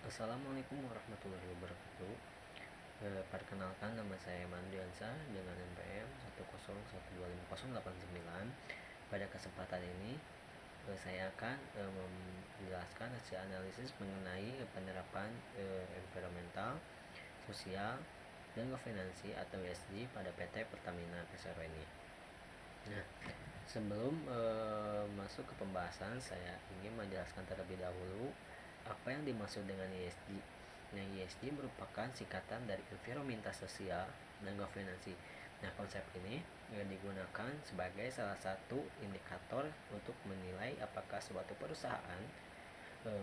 Assalamualaikum warahmatullahi wabarakatuh. Perkenalkan, nama saya Mandiansa dengan NPM 101250899. Pada kesempatan ini saya akan menjelaskan hasil analisis mengenai penerapan environmental, sosial, dan governansi atau ESG pada PT Pertamina Persero ini. Nah, sebelum masuk ke pembahasan, saya ingin menjelaskan terlebih dahulu apa yang dimaksud dengan ESG. Nah, ESG merupakan singkatan dari environmental, sosial, dan governansi. Nah, konsep ini digunakan sebagai salah satu indikator untuk menilai apakah suatu perusahaan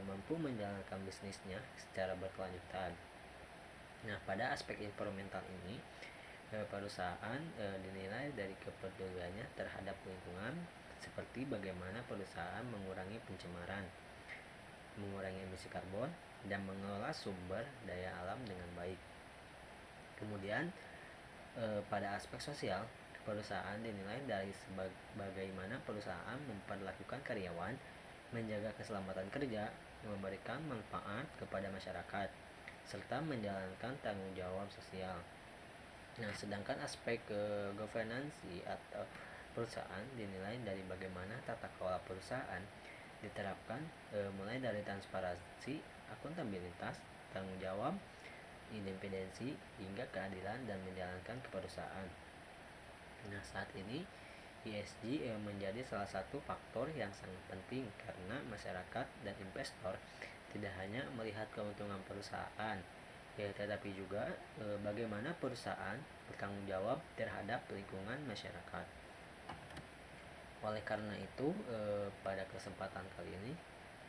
mampu menjalankan bisnisnya secara berkelanjutan. Nah, pada aspek environmental ini, perusahaan dinilai dari kepeduliannya terhadap lingkungan, seperti bagaimana perusahaan mengurangi pencemaran, mengurangi emisi karbon, dan mengelola sumber daya alam dengan baik. Kemudian pada aspek sosial, perusahaan dinilai dari bagaimana perusahaan memperlakukan karyawan, menjaga keselamatan kerja, memberikan manfaat kepada masyarakat, serta menjalankan tanggung jawab sosial. Nah, sedangkan aspek governansi atau perusahaan dinilai dari bagaimana tata kelola perusahaan diterapkan, mulai dari transparansi, akuntabilitas, tanggung jawab, independensi, hingga keadilan dan menjalankan perusahaan. Nah, saat ini ESG menjadi salah satu faktor yang sangat penting karena masyarakat dan investor tidak hanya melihat keuntungan perusahaan, tetapi juga bagaimana perusahaan bertanggung jawab terhadap lingkungan masyarakat. Oleh karena itu, pada kesempatan kali ini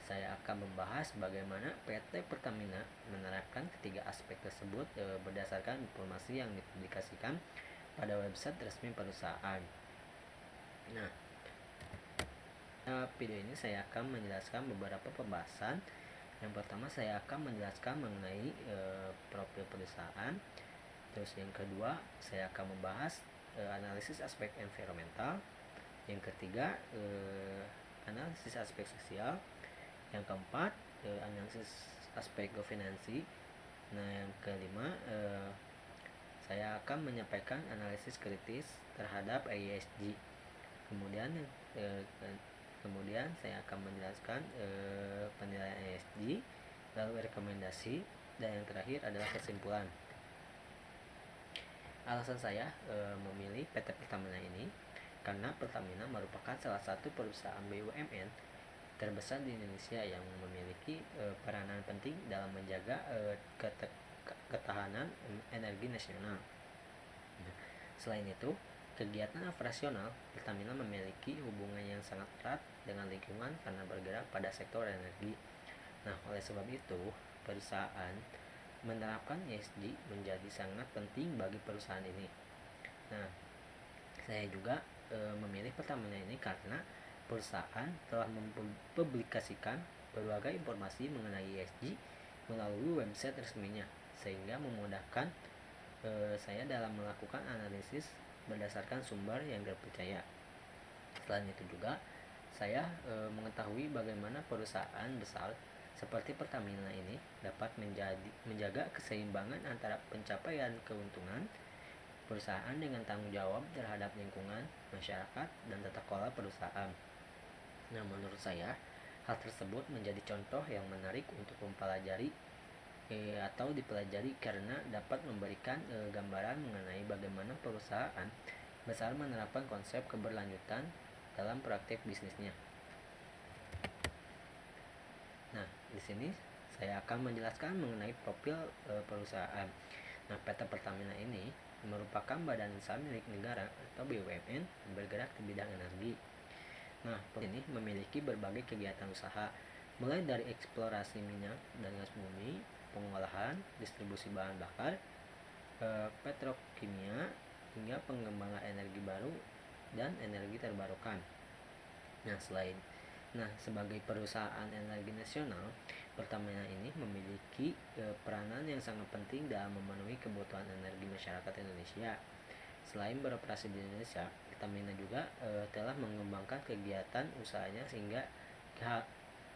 saya akan membahas bagaimana PT Pertamina menerapkan ketiga aspek tersebut berdasarkan informasi yang dipublikasikan pada website resmi perusahaan. Nah, video ini saya akan menjelaskan beberapa pembahasan. Yang pertama, saya akan menjelaskan mengenai profil perusahaan. Terus yang kedua, saya akan membahas analisis aspek environmental. Yang ketiga, analisis aspek sosial. Yang keempat, analisis aspek governansi. Nah, yang kelima, saya akan menyampaikan analisis kritis terhadap ESG. Kemudian saya akan menjelaskan penilaian ESG, lalu rekomendasi, dan yang terakhir adalah kesimpulan. Alasan saya memilih PT Pertamina ini karena Pertamina merupakan salah satu perusahaan BUMN terbesar di Indonesia yang memiliki peranan penting dalam menjaga ketahanan energi nasional. Selain itu, kegiatan operasional Pertamina memiliki hubungan yang sangat erat dengan lingkungan karena bergerak pada sektor energi. Nah, oleh sebab itu, perusahaan menerapkan ESG menjadi sangat penting bagi perusahaan ini. Nah, saya juga memilih Pertamina ini karena perusahaan telah mempublikasikan berbagai informasi mengenai ESG melalui website resminya, sehingga memudahkan saya dalam melakukan analisis berdasarkan sumber yang terpercaya. Selain itu juga, saya mengetahui bagaimana perusahaan besar seperti Pertamina ini dapat menjaga keseimbangan antara pencapaian keuntungan perusahaan dengan tanggung jawab terhadap lingkungan, masyarakat, dan tata kelola perusahaan. Nah, menurut saya, hal tersebut menjadi contoh yang menarik untuk mempelajari atau dipelajari karena dapat memberikan gambaran mengenai bagaimana perusahaan besar menerapkan konsep keberlanjutan dalam praktik bisnisnya. Nah, di sini saya akan menjelaskan mengenai profil perusahaan. Nah, PT Pertamina ini merupakan badan usaha milik negara atau BUMN bergerak di bidang energi. Nah, ini memiliki berbagai kegiatan usaha, mulai dari eksplorasi minyak dan gas bumi, pengolahan, distribusi bahan bakar, petrokimia, hingga pengembangan energi baru dan energi terbarukan. Nah, sebagai perusahaan energi nasional, Pertamina ini memiliki peranan yang sangat penting dalam memenuhi kebutuhan energi masyarakat Indonesia. Selain beroperasi di Indonesia, Pertamina juga telah mengembangkan kegiatan usahanya sehingga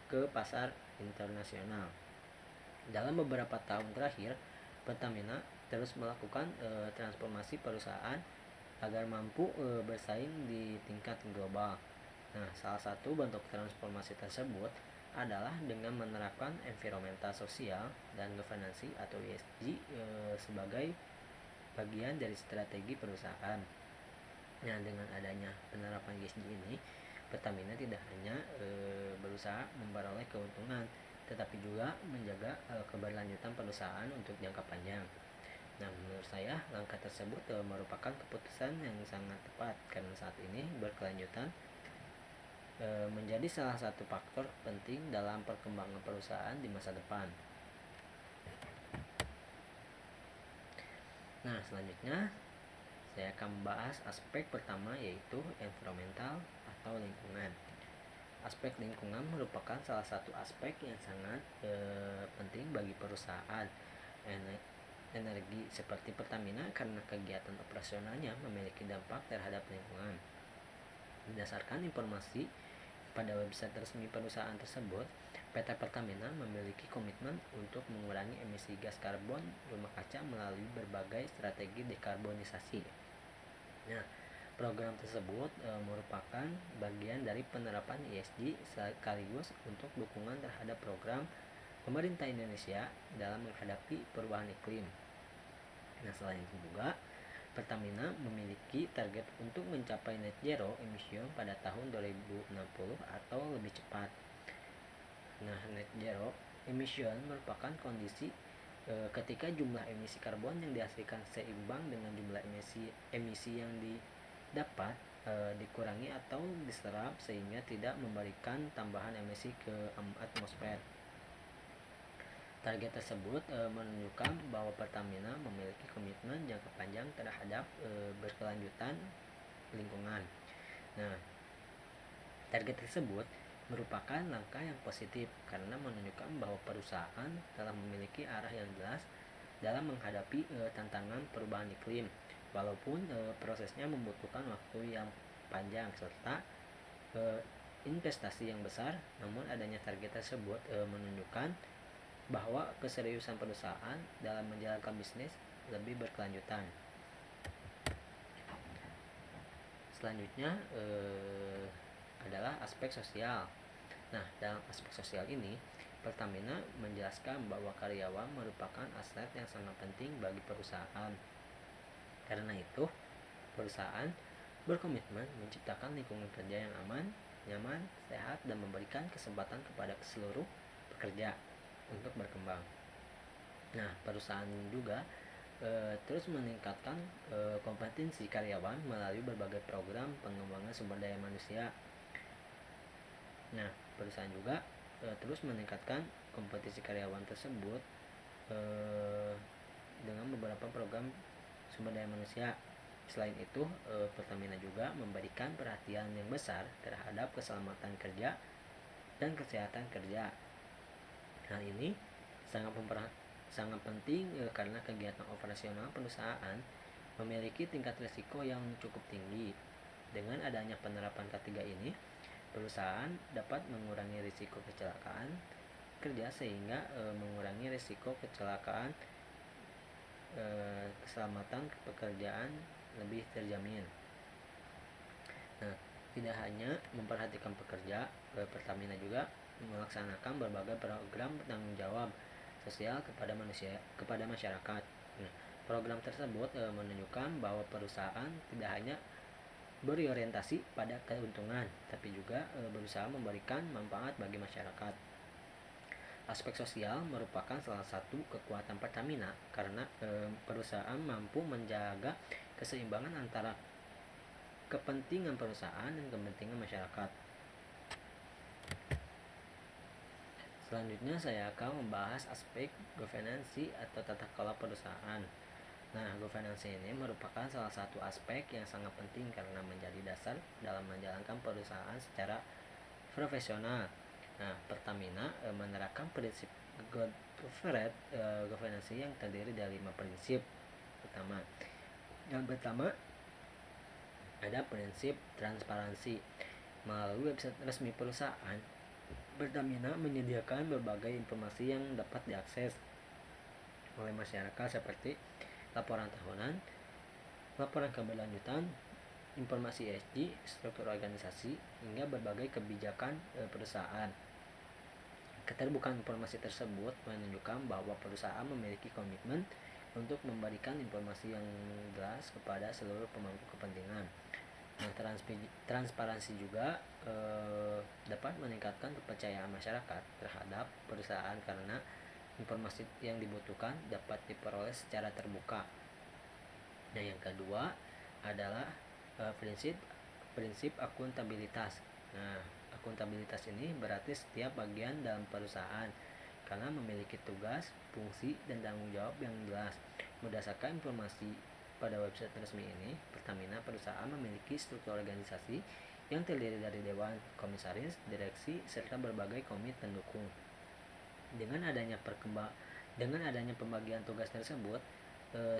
ke pasar internasional. Dalam beberapa tahun terakhir, Pertamina terus melakukan transformasi perusahaan agar mampu bersaing di tingkat global. Nah, salah satu bentuk transformasi tersebut adalah dengan menerapkan environmental sosial dan governance atau ESG sebagai bagian dari strategi perusahaan. Nah, dengan adanya penerapan ESG ini, Pertamina tidak hanya berusaha memperoleh keuntungan, tetapi juga menjaga keberlanjutan perusahaan untuk jangka panjang. Nah, menurut saya langkah tersebut merupakan keputusan yang sangat tepat karena saat ini berkelanjutan menjadi salah satu faktor penting dalam perkembangan perusahaan di masa depan. Nah, selanjutnya saya akan membahas aspek pertama, yaitu environmental atau lingkungan. Aspek lingkungan merupakan salah satu aspek yang sangat penting bagi perusahaan energi seperti Pertamina karena kegiatan operasionalnya memiliki dampak terhadap lingkungan. Berdasarkan informasi pada website resmi perusahaan tersebut, PT Pertamina memiliki komitmen untuk mengurangi emisi gas karbon rumah kaca melalui berbagai strategi dekarbonisasi. Nah, program tersebut merupakan bagian dari penerapan ESG sekaligus untuk dukungan terhadap program pemerintah Indonesia dalam menghadapi perubahan iklim. Nah, selain itu juga Pertamina memiliki target untuk mencapai net zero emission pada tahun 2060 atau lebih cepat. Nah, net zero emission merupakan kondisi ketika jumlah emisi karbon yang dihasilkan seimbang dengan jumlah emisi yang didapat dikurangi atau diserap sehingga tidak memberikan tambahan emisi ke atmosfer. Target tersebut menunjukkan bahwa Pertamina memiliki komitmen jangka panjang terhadap berkelanjutan lingkungan. Nah, target tersebut merupakan langkah yang positif karena menunjukkan bahwa perusahaan telah memiliki arah yang jelas dalam menghadapi tantangan perubahan iklim, walaupun prosesnya membutuhkan waktu yang panjang serta investasi yang besar. Namun adanya target tersebut menunjukkan bahwa keseriusan perusahaan dalam menjalankan bisnis lebih berkelanjutan. Selanjutnya adalah aspek sosial. Nah, dalam aspek sosial ini, Pertamina menjelaskan bahwa karyawan merupakan aset yang sangat penting bagi perusahaan. Karena itu, perusahaan berkomitmen menciptakan lingkungan kerja yang aman, nyaman, sehat, dan memberikan kesempatan kepada seluruh pekerja untuk berkembang. Nah, perusahaan juga terus meningkatkan kompetensi karyawan melalui berbagai program pengembangan sumber daya manusia. Nah, perusahaan juga terus meningkatkan kompetensi karyawan tersebut dengan beberapa program sumber daya manusia. Selain itu, Pertamina juga memberikan perhatian yang besar terhadap keselamatan kerja dan kesehatan kerja. Hal ini sangat penting karena kegiatan operasional perusahaan memiliki tingkat risiko yang cukup tinggi. Dengan adanya penerapan K3 ini, perusahaan dapat mengurangi risiko kecelakaan kerja sehingga mengurangi risiko kecelakaan keselamatan pekerjaan lebih terjamin. Nah, tidak hanya memperhatikan pekerja, Pertamina juga melaksanakan berbagai program bertanggung jawab sosial kepada masyarakat. Nah, program tersebut menunjukkan bahwa perusahaan tidak hanya berorientasi pada keuntungan, tapi juga berusaha memberikan manfaat bagi masyarakat. Aspek sosial merupakan salah satu kekuatan Pertamina karena perusahaan mampu menjaga keseimbangan antara kepentingan perusahaan dan kepentingan masyarakat. Selanjutnya saya akan membahas aspek governance atau tata kelola perusahaan. Nah, governance ini merupakan salah satu aspek yang sangat penting karena menjadi dasar dalam menjalankan perusahaan secara profesional. Nah, Pertamina menerapkan prinsip corporate governance yang terdiri dari 5 prinsip. Yang pertama ada prinsip transparansi. Melalui website resmi perusahaan, Pertamina menyediakan berbagai informasi yang dapat diakses oleh masyarakat seperti laporan tahunan, laporan keberlanjutan, informasi ESG, struktur organisasi, hingga berbagai kebijakan perusahaan. Keterbukaan informasi tersebut menunjukkan bahwa perusahaan memiliki komitmen untuk memberikan informasi yang jelas kepada seluruh pemangku kepentingan. Nah, transparansi juga dapat meningkatkan kepercayaan masyarakat terhadap perusahaan karena informasi yang dibutuhkan dapat diperoleh secara terbuka. Nah, yang kedua adalah prinsip akuntabilitas. Nah, akuntabilitas ini berarti setiap bagian dalam perusahaan karena memiliki tugas, fungsi, dan tanggung jawab yang jelas. Berdasarkan informasi pada website resmi ini, Pertamina perusahaan memiliki struktur organisasi yang terdiri dari dewan komisaris, direksi, serta berbagai komite pendukung. Dengan adanya pembagian tugas tersebut,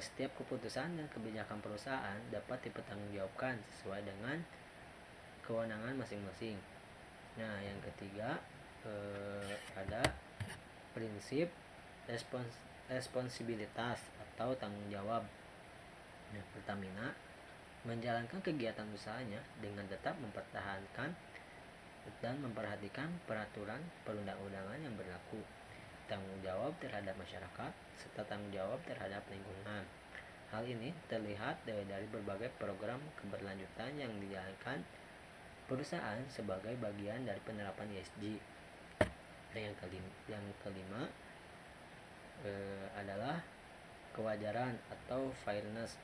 setiap keputusan dan kebijakan perusahaan dapat dipertanggungjawabkan sesuai dengan kewenangan masing-masing. Nah, yang ketiga ada prinsip responsibilitas atau tanggung jawab. Nah, Pertamina menjalankan kegiatan usahanya dengan tetap mempertahankan dan memperhatikan peraturan perundang-undangan yang berlaku, tanggung jawab terhadap masyarakat, serta tanggung jawab terhadap lingkungan. Hal ini terlihat dari berbagai program keberlanjutan yang dijalankan perusahaan sebagai bagian dari penerapan ESG. Dan yang kelima adalah kewajaran atau fairness.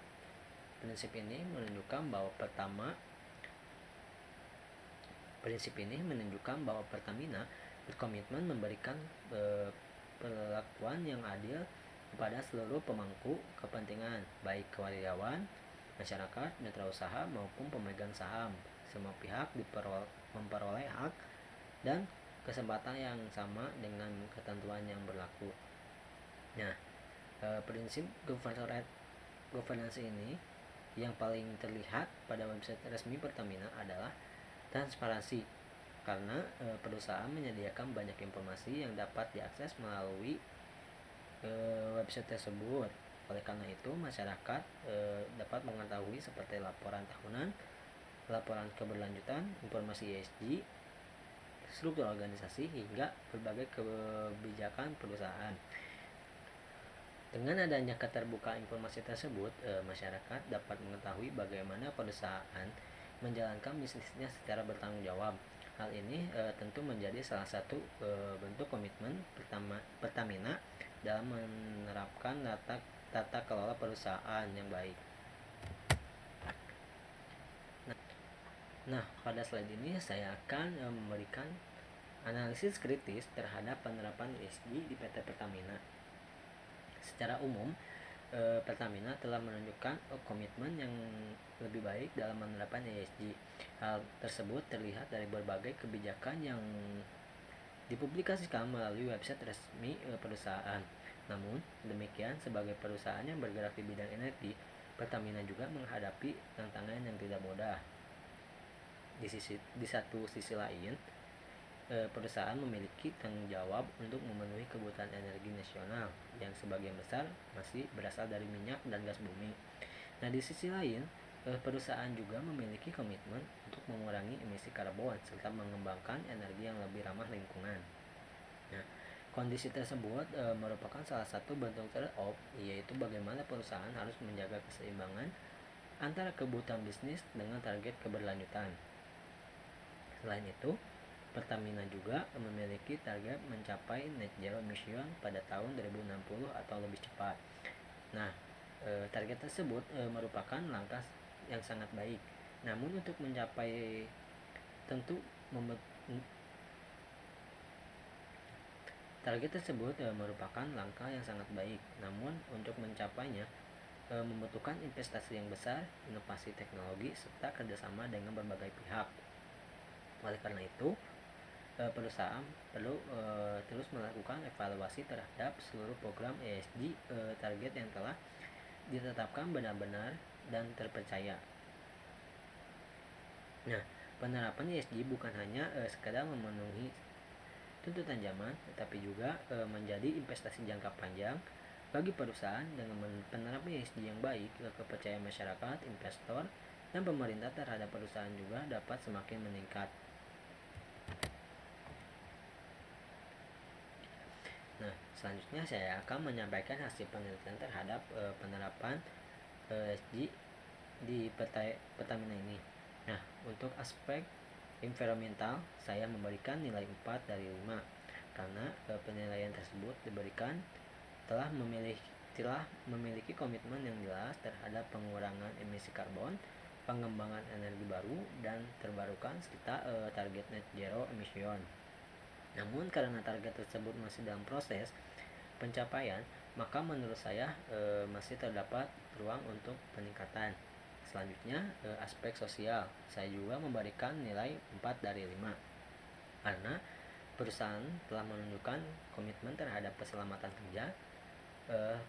Prinsip ini menunjukkan bahwa Pertamina berkomitmen memberikan perlakuan yang adil kepada seluruh pemangku kepentingan, baik karyawan, masyarakat, mitra usaha maupun pemegang saham. Semua pihak memperoleh hak dan kesempatan yang sama dengan ketentuan yang berlaku. Nah, prinsip governance ini yang paling terlihat pada website resmi Pertamina adalah transparansi, karena perusahaan menyediakan banyak informasi yang dapat diakses melalui website tersebut. Oleh karena itu, masyarakat dapat mengetahui seperti laporan tahunan, laporan keberlanjutan, informasi ESG, struktur organisasi, hingga berbagai kebijakan perusahaan. Dengan adanya keterbukaan informasi tersebut, masyarakat dapat mengetahui bagaimana perusahaan menjalankan bisnisnya secara bertanggung jawab. Hal ini tentu menjadi salah satu bentuk komitmen Pertamina dalam menerapkan tata kelola perusahaan yang baik. Nah, pada slide ini saya akan memberikan analisis kritis terhadap penerapan ESG di PT Pertamina. Secara umum, Pertamina telah menunjukkan komitmen yang lebih baik dalam menerapkan ESG. Hal tersebut terlihat dari berbagai kebijakan yang dipublikasikan melalui website resmi perusahaan. Namun demikian, sebagai perusahaan yang bergerak di bidang energi, Pertamina juga menghadapi tantangan yang tidak mudah. Di satu sisi lain, perusahaan memiliki tanggung jawab untuk memenuhi kebutuhan energi nasional yang sebagian besar masih berasal dari minyak dan gas bumi. Nah, di sisi lain, perusahaan juga memiliki komitmen untuk mengurangi emisi karbon serta mengembangkan energi yang lebih ramah lingkungan. Nah, kondisi tersebut merupakan salah satu bentuk trade-off, yaitu bagaimana perusahaan harus menjaga keseimbangan antara kebutuhan bisnis dengan target keberlanjutan. Selain itu, Pertamina juga memiliki target mencapai net zero emission pada tahun 2060 atau lebih cepat. Nah, target tersebut merupakan langkah yang sangat baik. Namun untuk mencapai target tersebut merupakan langkah yang sangat baik. Namun untuk mencapainya membutuhkan investasi yang besar, inovasi teknologi, serta kerjasama dengan berbagai pihak. Oleh karena itu, perusahaan perlu terus melakukan evaluasi terhadap seluruh program ESG target yang telah ditetapkan benar-benar dan terpercaya. Nah, penerapan ESG bukan hanya sekadar memenuhi tuntutan zaman, tetapi juga menjadi investasi jangka panjang bagi perusahaan. Dengan penerapan ESG yang baik, kepercayaan masyarakat, investor, dan pemerintah terhadap perusahaan juga dapat semakin meningkat. Nah, selanjutnya saya akan menyampaikan hasil penelitian terhadap penerapan ESG di Pertamina ini. Nah, untuk aspek environmental, saya memberikan nilai 4 dari 5 karena penilaian tersebut diberikan telah memiliki komitmen yang jelas terhadap pengurangan emisi karbon, pengembangan energi baru dan terbarukan serta target net zero emission. Namun karena target tersebut masih dalam proses pencapaian, maka menurut saya masih terdapat ruang untuk peningkatan. Selanjutnya aspek sosial, saya juga memberikan nilai 4 dari 5 karena perusahaan telah menunjukkan komitmen terhadap keselamatan kerja,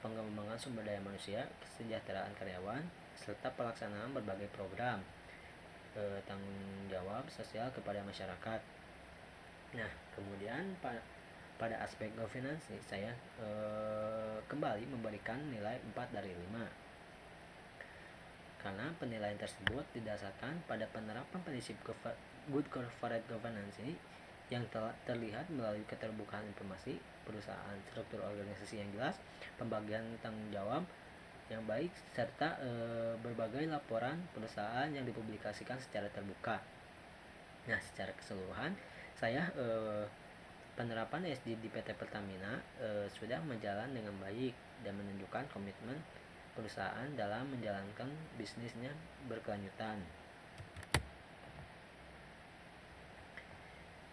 pengembangan sumber daya manusia, kesejahteraan karyawan, serta pelaksanaan berbagai program tanggung jawab sosial kepada masyarakat. Nah, kemudian pada aspek governance saya kembali memberikan nilai 4 dari 5 karena penilaian tersebut didasarkan pada penerapan prinsip good corporate governance yang telah terlihat melalui keterbukaan informasi perusahaan, struktur organisasi yang jelas, pembagian tanggung jawab yang baik, serta berbagai laporan perusahaan yang dipublikasikan secara terbuka. Nah, secara keseluruhan saya penerapan ESG di PT Pertamina sudah berjalan dengan baik dan menunjukkan komitmen perusahaan dalam menjalankan bisnisnya berkelanjutan.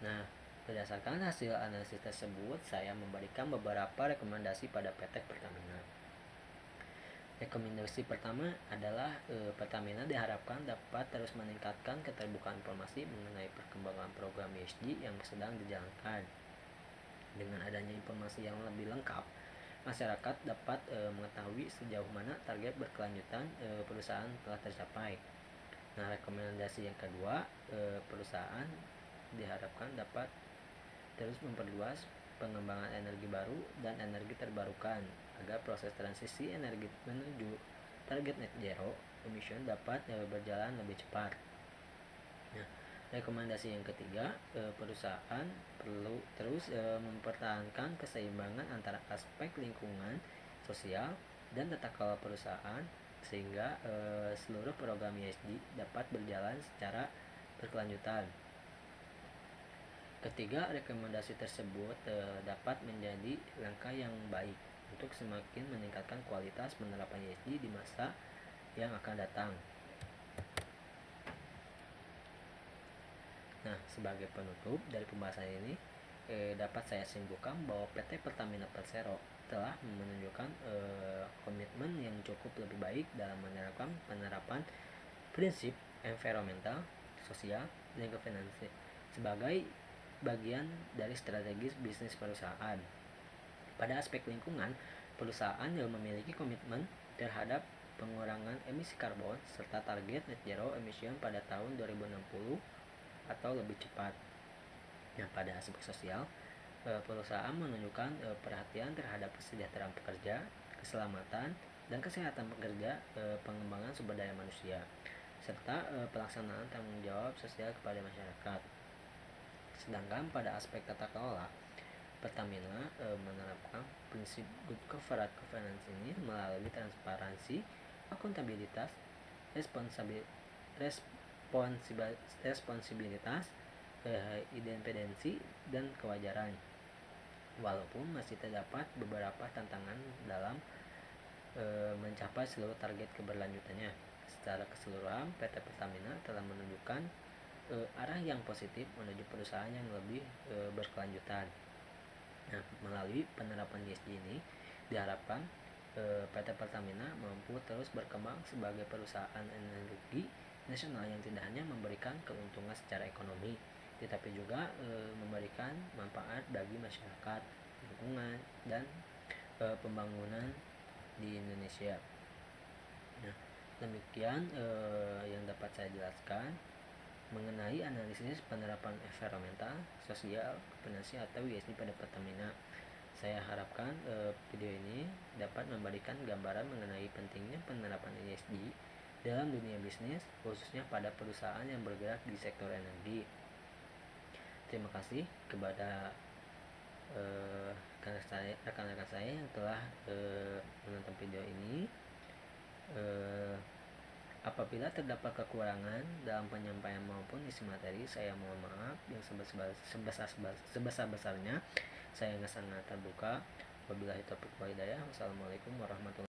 Nah, berdasarkan hasil analisis tersebut, saya memberikan beberapa rekomendasi pada PT Pertamina. Rekomendasi pertama adalah Pertamina diharapkan dapat terus meningkatkan keterbukaan informasi mengenai perkembangan program ESG yang sedang dijalankan. Dengan adanya informasi yang lebih lengkap, masyarakat dapat mengetahui sejauh mana target berkelanjutan perusahaan telah tercapai. Nah, rekomendasi yang kedua, perusahaan diharapkan dapat terus memperluas pengembangan energi baru dan energi terbarukan agar proses transisi energi menuju target net zero emission dapat berjalan lebih cepat. Nah, rekomendasi yang ketiga, perusahaan perlu terus mempertahankan keseimbangan antara aspek lingkungan, sosial, dan tata kelola perusahaan sehingga seluruh program ESG dapat berjalan secara berkelanjutan. Ketiga, rekomendasi tersebut dapat menjadi langkah yang baik untuk semakin meningkatkan kualitas penerapan ESG di masa yang akan datang. Nah, sebagai penutup dari pembahasan ini, dapat saya simpulkan bahwa PT Pertamina Persero telah menunjukkan komitmen yang cukup lebih baik dalam penerapan prinsip environmental, sosial, dan governance sebagai bagian dari strategis bisnis perusahaan. Pada aspek lingkungan, perusahaan yang memiliki komitmen terhadap pengurangan emisi karbon serta target net zero emission pada tahun 2060 atau lebih cepat. Nah, pada aspek sosial, perusahaan menunjukkan perhatian terhadap kesejahteraan pekerja, keselamatan dan kesehatan pekerja, pengembangan sumber daya manusia, serta pelaksanaan tanggung jawab sosial kepada masyarakat. Sedangkan pada aspek tata kelola, Pertamina menerapkan prinsip good corporate governance ini melalui transparansi, akuntabilitas, responsibilitas, independensi, dan kewajaran. Walaupun masih terdapat beberapa tantangan dalam mencapai seluruh target keberlanjutannya, secara keseluruhan PT Pertamina telah menunjukkan arah yang positif menuju perusahaan yang lebih berkelanjutan. Nah, melalui penerapan ESG ini diharapkan PT Pertamina mampu terus berkembang sebagai perusahaan energi nasional yang tidak hanya memberikan keuntungan secara ekonomi, tetapi juga memberikan manfaat bagi masyarakat, lingkungan, dan pembangunan di Indonesia. Nah, demikian yang dapat saya jelaskan. mengenai analisis penerapan environmental, sosial, finansial atau ESG pada Pertamina. Saya harapkan video ini dapat memberikan gambaran mengenai pentingnya penerapan ESG dalam dunia bisnis, khususnya pada perusahaan yang bergerak di sektor energi. Terima kasih kepada rekan-rekan saya yang telah menonton video ini. Apabila terdapat kekurangan dalam penyampaian maupun isi materi, saya mohon maaf yang sebesar-besarnya. Saya sangat terbuka. Wabillahi taufiq wal hidayah. Wassalamualaikum warahmatullahi wabarakatuh.